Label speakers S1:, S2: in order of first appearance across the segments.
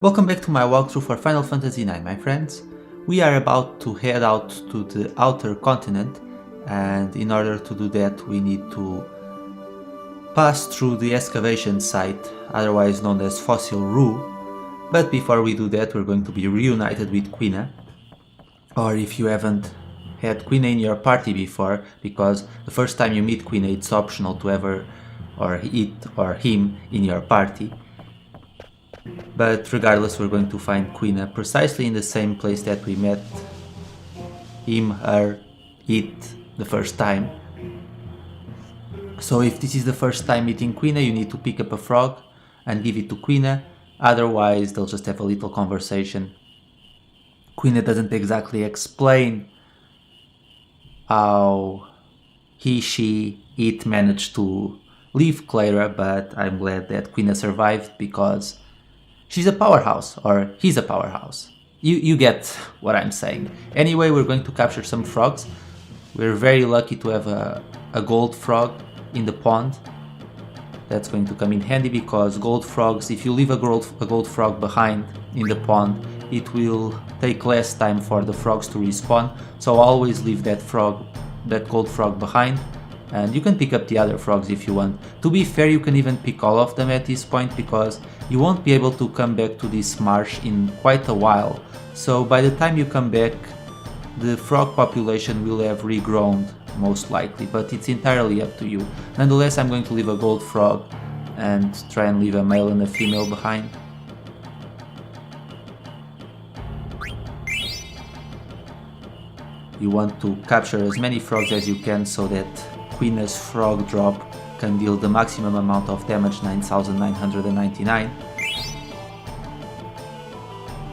S1: Welcome back to my walkthrough for Final Fantasy IX, my friends. We are about to head out to the outer continent, and in order to do that we need to pass through the Excavation Site, otherwise known as Fossil Roo. But before we do that, we're going to be reunited with Quina, or if you haven't had Quina in your party before, because the first time you meet Quina it's optional to have her or it or him in your party. But regardless, we're going to find Quina precisely in the same place that we met him, her, it the first time. So if this is the first time meeting Quina, you need to pick up a frog and give it to Quina, otherwise they'll just have a little conversation. Quina doesn't exactly explain how he, she, it managed to leave Clara, but I'm glad that Quina survived because she's a powerhouse, or he's a powerhouse. You get what I'm saying. Anyway, we're going to capture some frogs. We're very lucky to have a gold frog in the pond. That's going to come in handy because gold frogs, if you leave a gold frog behind in the pond, it will take less time for the frogs to respawn. So always leave that gold frog behind. And you can pick up the other frogs if you want. To be fair, you can even pick all of them at this point because you won't be able to come back to this marsh in quite a while. So by the time you come back, the frog population will have regrown most likely, but it's entirely up to you. Nonetheless, I'm going to leave a gold frog and try and leave a male and a female behind. You want to capture as many frogs as you can so that Quina's frog drop can deal the maximum amount of damage, 9,999,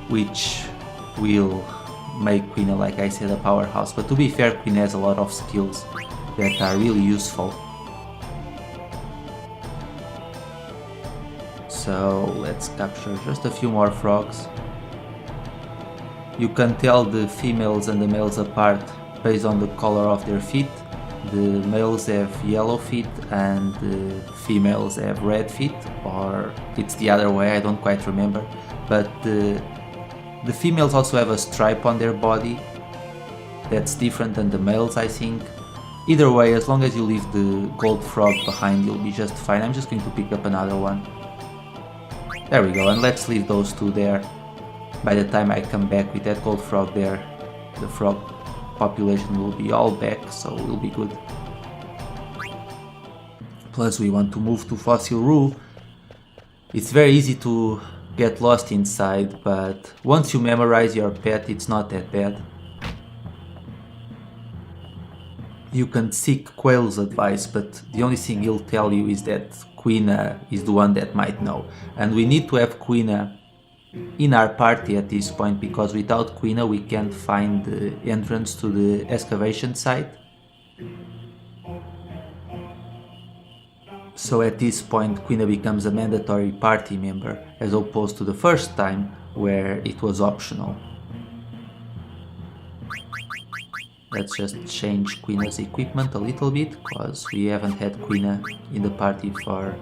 S1: which will make Quina, like I said, a powerhouse. But to be fair, Quina has a lot of skills that are really useful. So let's capture just a few more frogs. You can tell the females and the males apart based on the color of their feet. The males have yellow feet and the females have red feet, or it's the other way, I don't quite remember. But the females also have a stripe on their body that's different than the males, I think. Either way, as long as you leave the gold frog behind, you'll be just fine. I'm just going to pick up another one. There we go, and let's leave those two there. By the time I come back with that gold frog there, the frog population will be all back, so we'll be good. Plus we want to move to Fossil Roo. It's very easy to get lost inside, but once you memorize your pet, it's not that bad. You can seek Quail's advice, but the only thing he'll tell you is that Quina is the one that might know. And we need to have Quina in our party at this point, because without Quina we can't find the entrance to the excavation site. So at this point Quina becomes a mandatory party member, as opposed to the first time where it was optional. Let's just change Quina's equipment a little bit, because we haven't had Quina in the party for,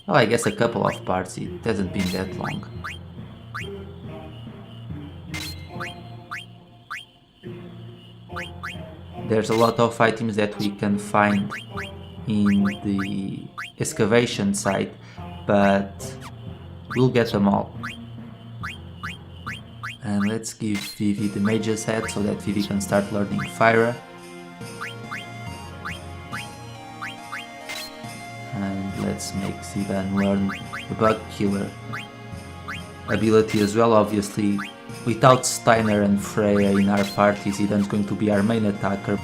S1: well, I guess a couple of parts. It hasn't been that long. There's a lot of items that we can find in the excavation site, but we'll get them all. And let's give Vivi the mage's hat so that Vivi can start learning Fyra. And let's make Zidane learn the bug killer ability as well. Obviously, without Steiner and Freya in our party, Zidane's going to be our main attacker.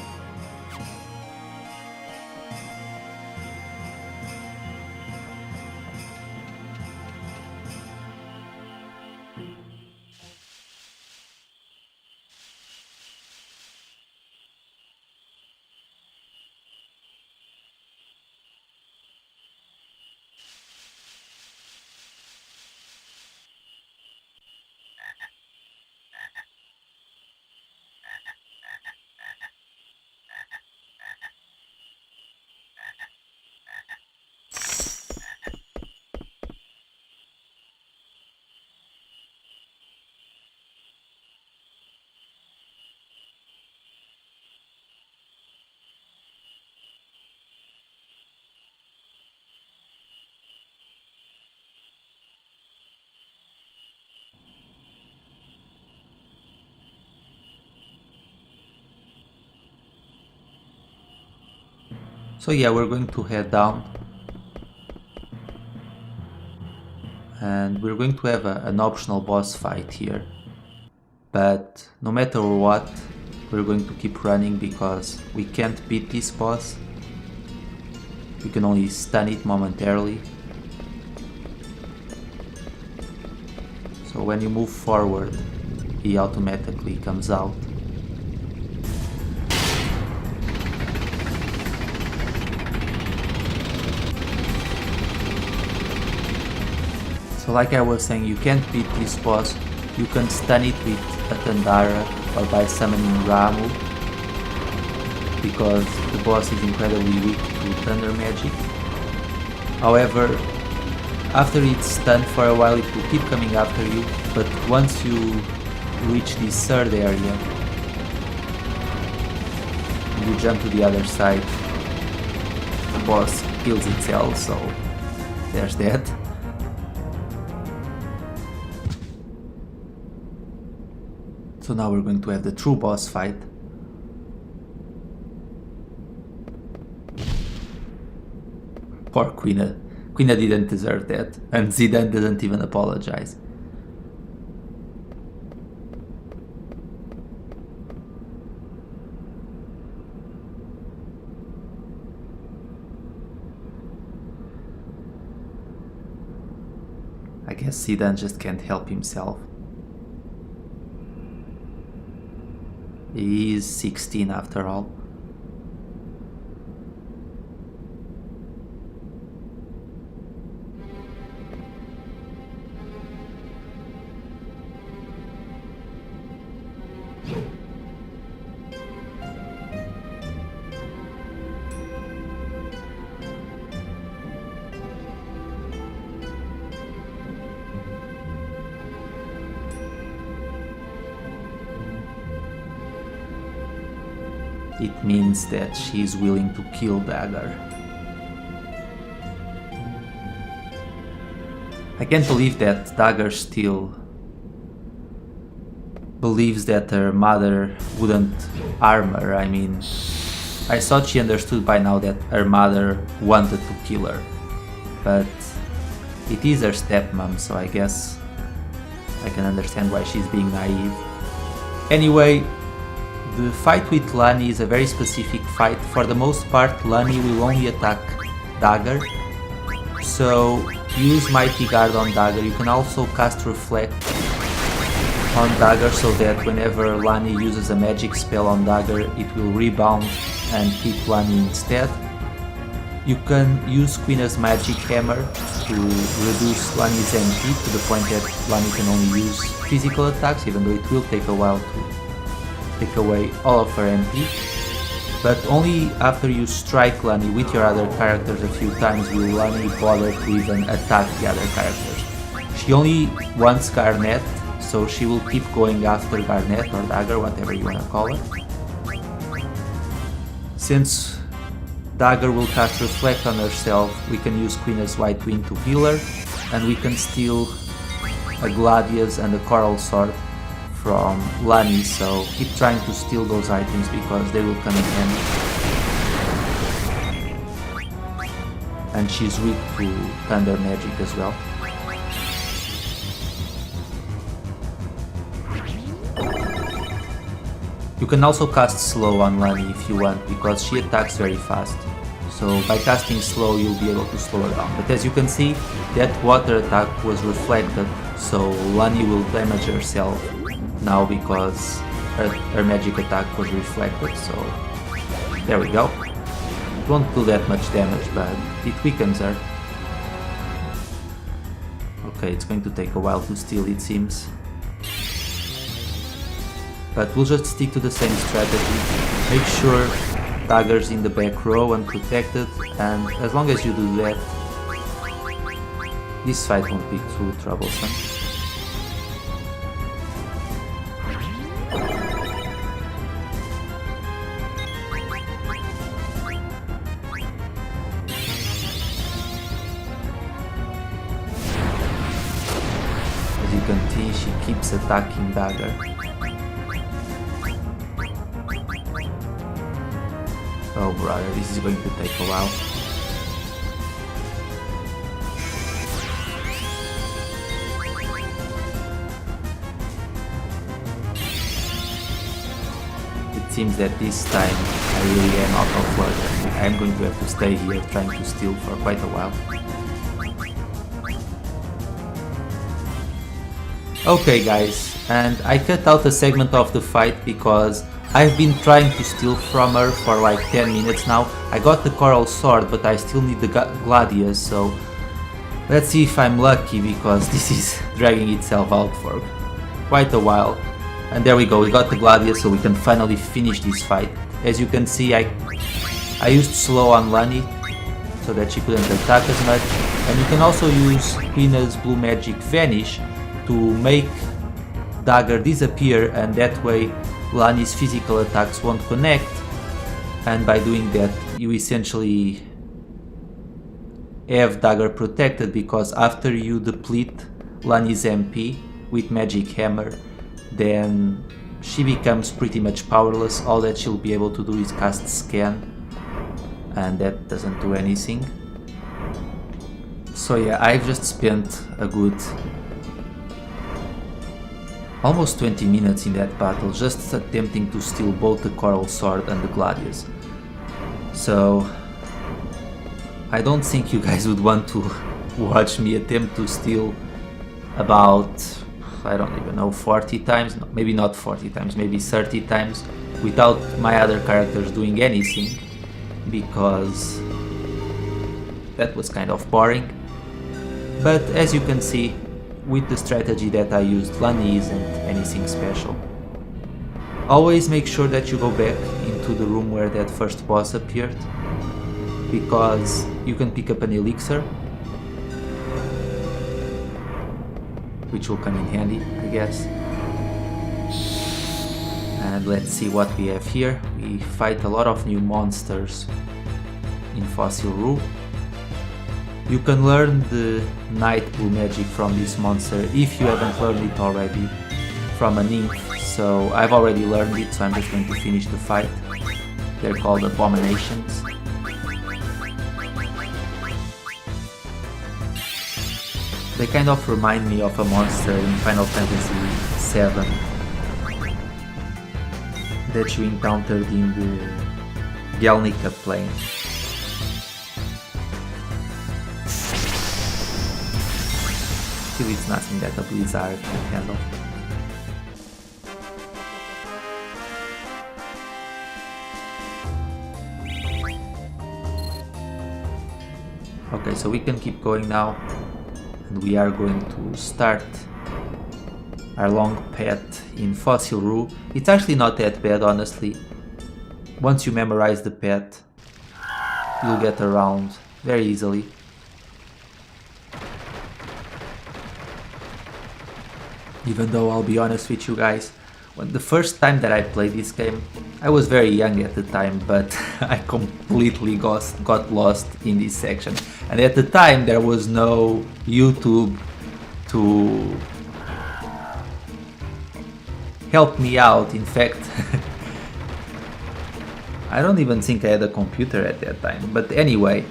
S1: So yeah, we're going to head down. And we're going to have an optional boss fight here. But no matter what, we're going to keep running because we can't beat this boss. We can only stun it momentarily. So when you move forward, he automatically comes out. So like I was saying, you can't beat this boss. You can stun it with a Tandara or by summoning Ramu, because the boss is incredibly weak to thunder magic. However, after it's stunned for a while, it will keep coming after you, but once you reach this third area, you jump to the other side, the boss kills itself, so there's that. So now we're going to have the true boss fight. Poor Quina. Quina didn't deserve that, and Zidane didn't even apologize. I guess Zidane just can't help himself. He is 16 after all. It means that she is willing to kill Dagger. I can't believe that Dagger still believes that her mother wouldn't harm her. I mean, I thought she understood by now that her mother wanted to kill her, but it is her stepmom, so I guess I can understand why she's being naive. Anyway, the fight with Lani is a very specific fight. For the most part, Lani will only attack Dagger, so use Mighty Guard on Dagger. You can also cast Reflect on Dagger so that whenever Lani uses a magic spell on Dagger, it will rebound and hit Lani instead. You can use Quina's Magic Hammer to reduce Lani's MP to the point that Lani can only use physical attacks, even though it will take a while to take away all of her MP, but only after you strike Lani with your other characters a few times will Lani bother to even attack the other characters. She only wants Garnet, so she will keep going after Garnet or Dagger, whatever you wanna call it. Since Dagger will cast Reflect on herself, we can use Quina's White Wing to heal her, and we can steal a Gladius and a Coral Sword from Lani, so keep trying to steal those items because they will come in handy. And she's weak to thunder magic as well. You can also cast slow on Lani if you want, because she attacks very fast. So by casting slow you'll be able to slow her down. But as you can see, that water attack was reflected, so Lani will damage herself now because her magic attack was reflected, so there we go. It won't do that much damage, but it weakens her. Okay, it's going to take a while to steal, it seems. But we'll just stick to the same strategy. Make sure Dagger's in the back row and protected, and as long as you do that, this fight won't be too troublesome. As you can see, she keeps attacking Dagger. Oh brother, this is going to take a while. It seems that this time I really am out of luck. I'm going to have to stay here trying to steal for quite a while. Okay guys, and I cut out a segment of the fight because I've been trying to steal from her for like 10 minutes now. I got the coral sword, but I still need the Gladius, so let's see if I'm lucky, because this is dragging itself out for quite a while. And there we go, we got the Gladius, so we can finally finish this fight. As you can see, I used slow on Lani so that she couldn't attack as much, and you can also use Quina's blue magic vanish to make Dagger disappear, and that way Lani's physical attacks won't connect, and by doing that you essentially have Dagger protected, because after you deplete Lani's MP with Magic Hammer, then she becomes pretty much powerless. All that she'll be able to do is cast Scan, and that doesn't do anything. So yeah, I've just spent a good almost 20 minutes in that battle just attempting to steal both the Coral Sword and the Gladius. So I don't think you guys would want to watch me attempt to steal about, I don't even know, 40 times, maybe not 40 times, maybe 30 times without my other characters doing anything, because that was kind of boring. But as you can see, with the strategy that I used, Lani isn't anything special. Always make sure that you go back into the room where that first boss appeared, because you can pick up an elixir, which will come in handy, I guess. And let's see what we have here. We fight a lot of new monsters in Fossil Roo. You can learn the night blue magic from this monster if you haven't learned it already from a nymph, so I've already learned it, so I'm just going to finish the fight. They're called abominations. They kind of remind me of a monster in Final Fantasy VII that you encountered in the Galnica plain. Still, it's nothing that a blizzard can handle. Okay, so we can keep going now, and we are going to start our long path in Fossil Roo. It's actually not that bad, honestly. Once you memorize the path, you'll get around very easily. Even though I'll be honest with you guys, the first time that I played this game, I was very young at the time, but I completely got lost in this section. And at the time there was no YouTube to help me out. In fact, I don't even think I had a computer at that time. But anyway,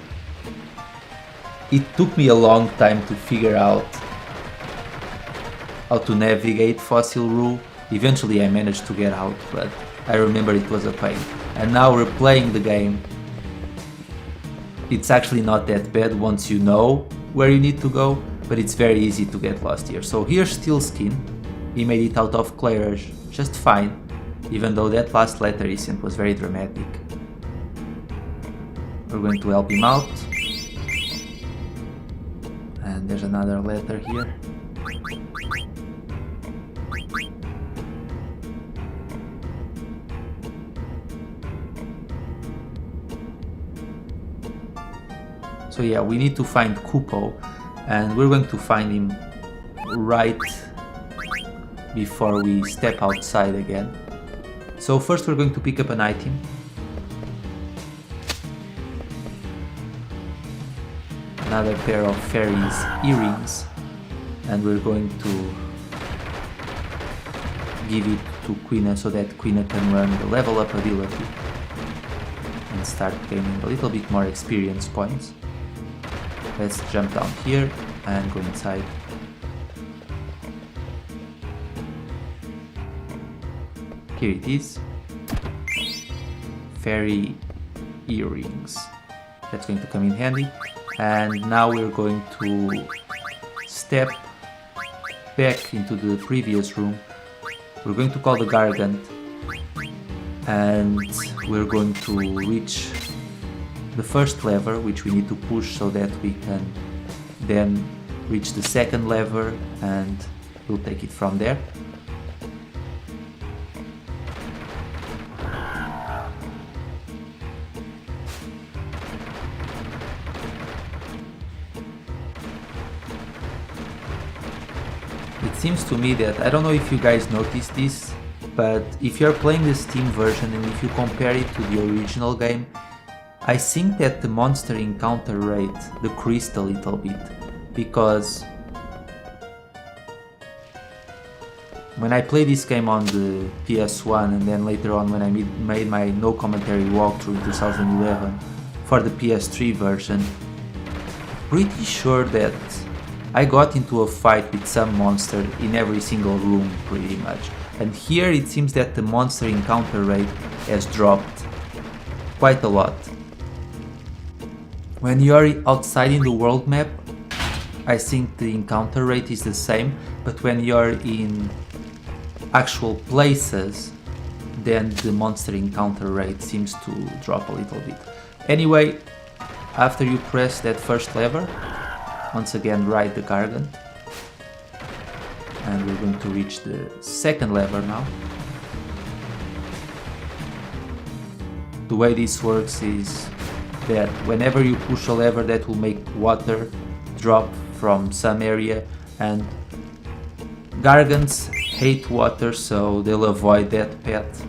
S1: it took me a long time to figure out how to navigate Fossil Roo. Eventually I managed to get out, but I remember it was a pain. And now replaying the game, it's actually not that bad once you know where you need to go, but it's very easy to get lost here. So here's Steel Skin. He made it out of clay rush just fine, even though that last letter he sent was very dramatic. We're going to help him out. And there's another letter here. So yeah, we need to find Kupo, and we're going to find him right before we step outside again. So first we're going to pick up an item. Another pair of fairies earrings, and we're going to give it to Quina so that Quina can learn the level up ability. And and start gaining a little bit more experience points. Let's jump down here and go inside. Here it is. Fairy earrings. That's going to come in handy. And now we're going to step back into the previous room. We're going to call the Gargan, and we're going to reach the first lever, which we need to push so that we can then reach the second lever, and we'll take it from there. It seems to me that, I don't know if you guys noticed this, but if you're playing the Steam version and if you compare it to the original game, I think that the monster encounter rate decreased a little bit, because when I played this game on the PS1 and then later on when I made my no commentary walkthrough in 2011 for the PS3 version, pretty sure that I got into a fight with some monster in every single room pretty much. And here it seems that the monster encounter rate has dropped quite a lot. When you're outside in the world map, I think the encounter rate is the same, but when you're in actual places, then the monster encounter rate seems to drop a little bit. Anyway, after you press that first lever, once again ride the Gargan, and we're going to reach the second lever now. The way this works is that whenever you push a lever, that will make water drop from some area, and Gargans hate water, so they'll avoid that path.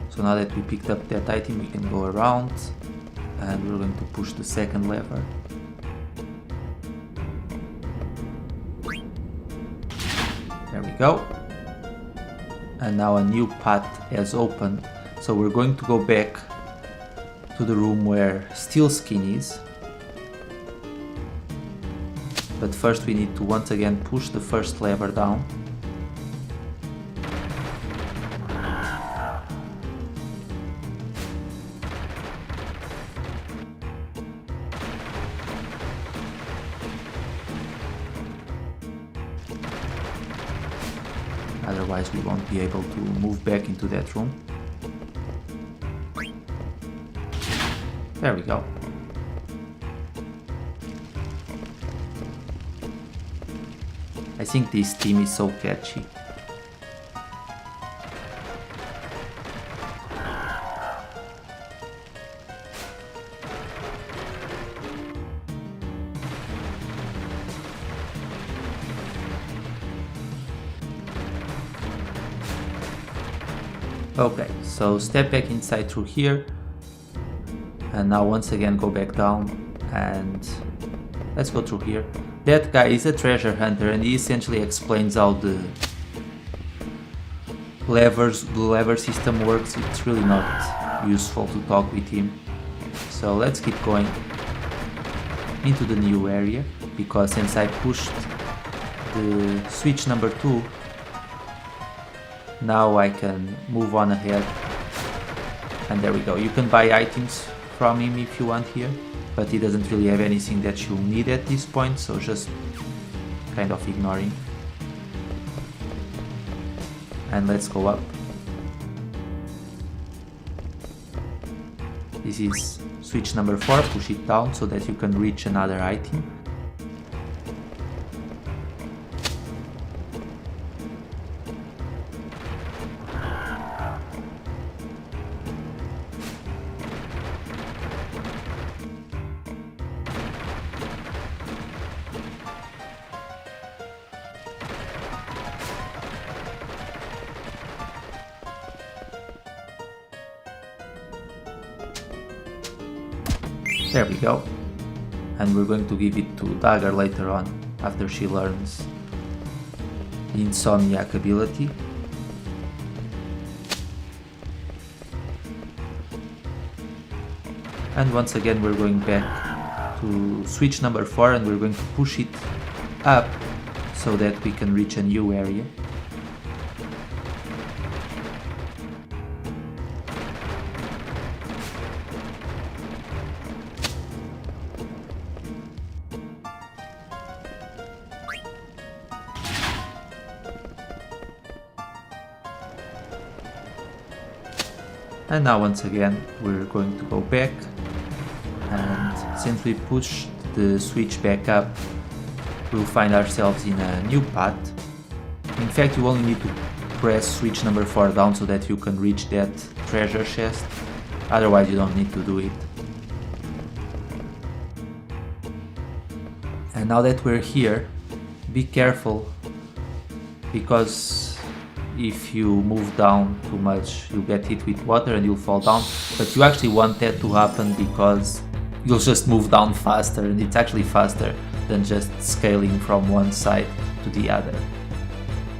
S1: So now that we picked up that item, we can go around, and we're going to push the second lever. There we go. And now a new path has opened, so we're going to go back to the room where Steel Skin is. But first we need to once again push the first lever down. Otherwise we won't be able to move back into that room. There we go. I think this theme is so catchy. Okay, so step back inside through here, and now once again go back down, and let's go through here. That guy is a treasure hunter, and he essentially explains how the lever system works. It's really not useful to talk with him. So let's keep going into the new area, because since I pushed the switch number 2, now I can move on ahead. And there we go. You can buy items from him if you want here, but he doesn't really have anything that you'll need at this point, so just kind of ignore him. And let's go up. This is switch number 4, push it down so that you can reach another item. There we go. And we're going to give it to Dagger later on, after she learns the Insomniac ability. And once again we're going back to switch number 4 and we're going to push it up so that we can reach a new area. And now once again we're going to go back, and since we pushed the switch back up, we'll find ourselves in a new path. In fact, you only need to press switch number 4 down so that you can reach that treasure chest, otherwise you don't need to do it. And now that we're here, be careful, because if you move down too much you'll get hit with water and you'll fall down, but you actually want that to happen because you'll just move down faster, and it's actually faster than just scaling from one side to the other.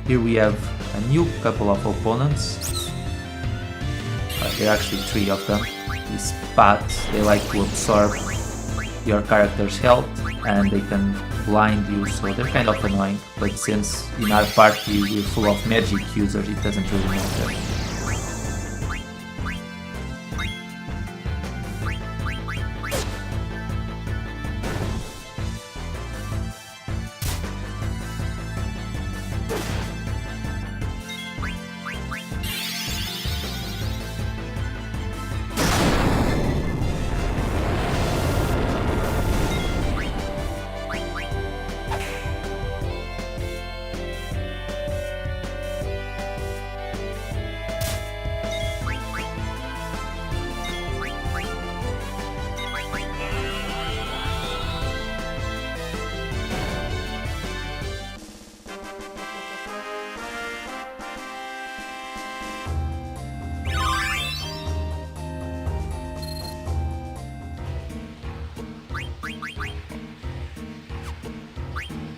S1: Here we have a new couple of opponents. There are actually 3 of them. These bats, they like to absorb your character's health and they can blind you, so they're kind of annoying, but since in our party we're full of magic users, it doesn't really matter.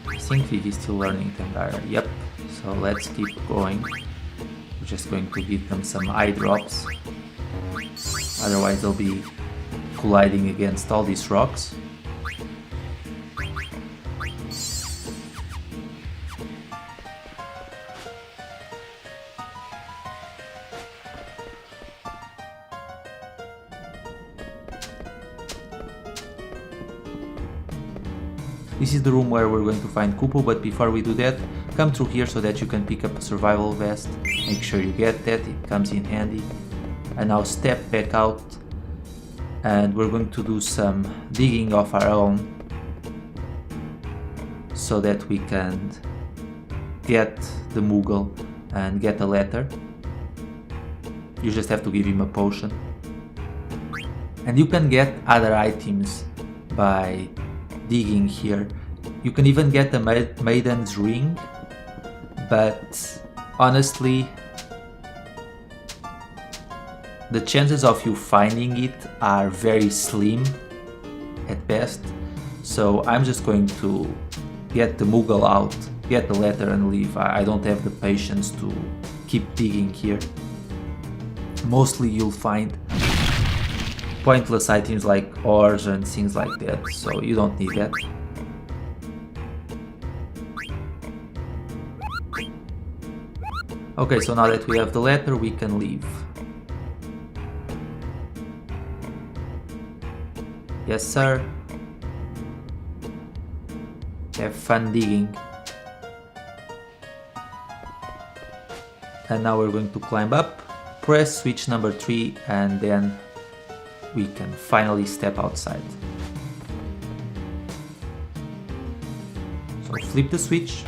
S1: I think Vivi is still learning Dagger. Yep, so let's keep going. We're just going to give them some eye drops, otherwise they'll be colliding against all these rocks. This is the room where we're going to find Kupo, but before we do that, come through here so that you can pick up a survival vest. Make sure you get that, it comes in handy. And now step back out, and we're going to do some digging of our own so that we can get the Moogle and get a letter. You just have to give him a potion. And you can get other items by digging here. You can even get a maiden's ring, but honestly the chances of you finding it are very slim at best, so I'm just going to get the Moogle out, get the letter and leave. I don't have the patience to keep digging here. Mostly you'll find pointless items like ores and things like that, so you don't need that. Okay, so now that we have the letter, we can leave. Yes, sir. Have fun digging. And now we're going to climb up, press switch number 3, and then we can finally step outside. So flip the switch,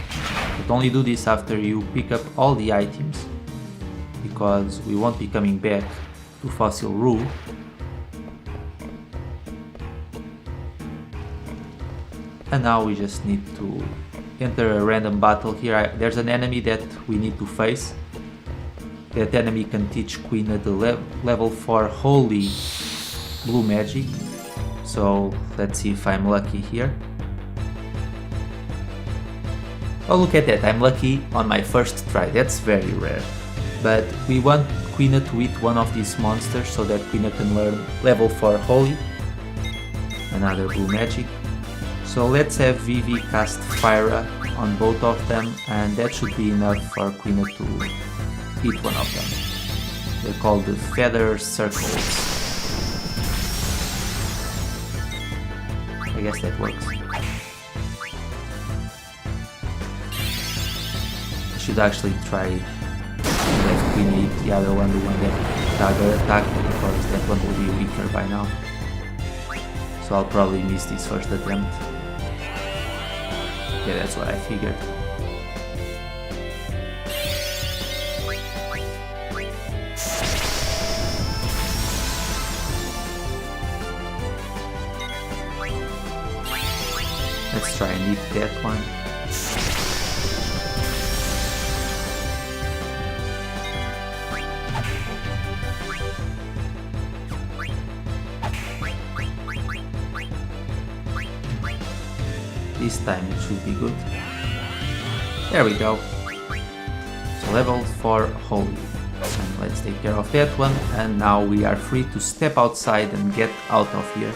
S1: but only do this after you pick up all the items, because we won't be coming back to Fossil Roo. And now we just need to enter a random battle here. There's an enemy that we need to face. That enemy can teach Quina the level 4 holy blue magic, so let's see if I'm lucky here. Oh, look at that, I'm lucky on my first try, that's very rare. But we want Quina to eat one of these monsters so that Quina can learn level 4 holy, another blue magic. So let's have Vivi cast Fire on both of them, and that should be enough for Quina to hit one of them. They're called the Feather Circles. I guess that works. I should actually try to let Quina hit the other one, the one that Dagger attacked, because that one will be weaker by now. So I'll probably miss this first attempt. Yeah, that's what I figured. Let's try and hit that one. This time it should be good. There we go. So level 4 Holy. And let's take care of that one, and now we are free to step outside and get out of here.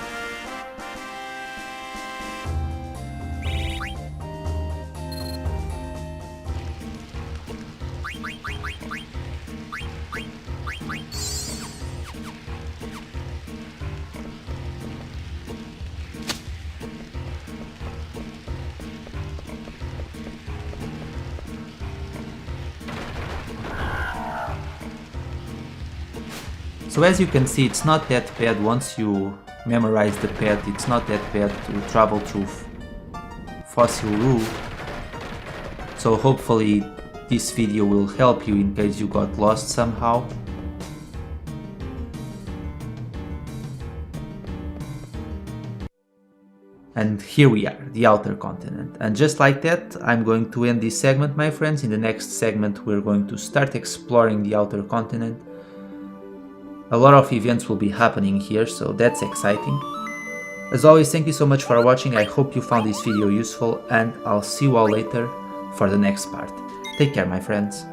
S1: So as you can see, it's not that bad once you memorize the path, it's not that bad to travel through Fossil Roo. So hopefully this video will help you in case you got lost somehow. And here we are, the outer continent. And just like that, I'm going to end this segment, my friends. In the next segment we're going to start exploring the outer continent. A lot of events will be happening here, so that's exciting. As always, thank you so much for watching. I hope you found this video useful, and I'll see you all later for the next part. Take care, my friends.